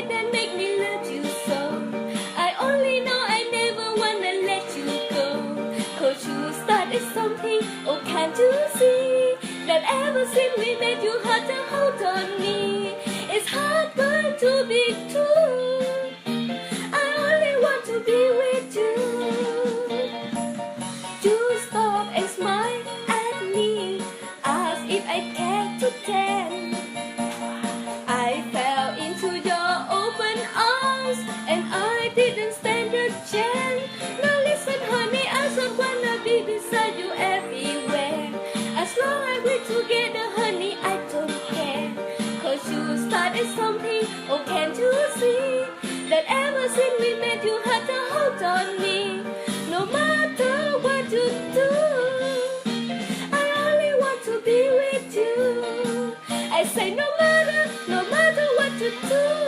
it that make me love you so. I only know I never wanna let you go. 'Cause you started something, oh can't you see? That ever since we met you had to hold on me. It's hard but to be true. I only want to be with you. You stop and smile at me, ask if I care to tend. I fell into your open arms and I didn't stand a chance. Now listen honey, I just wanna be beside you everywhere. As long as we're together honey, I don't care. 'Cause you started something, oh can't you see? That ever since we met you had to hold on me. No matter what you do, I only want to be with you. I say no matter what you do.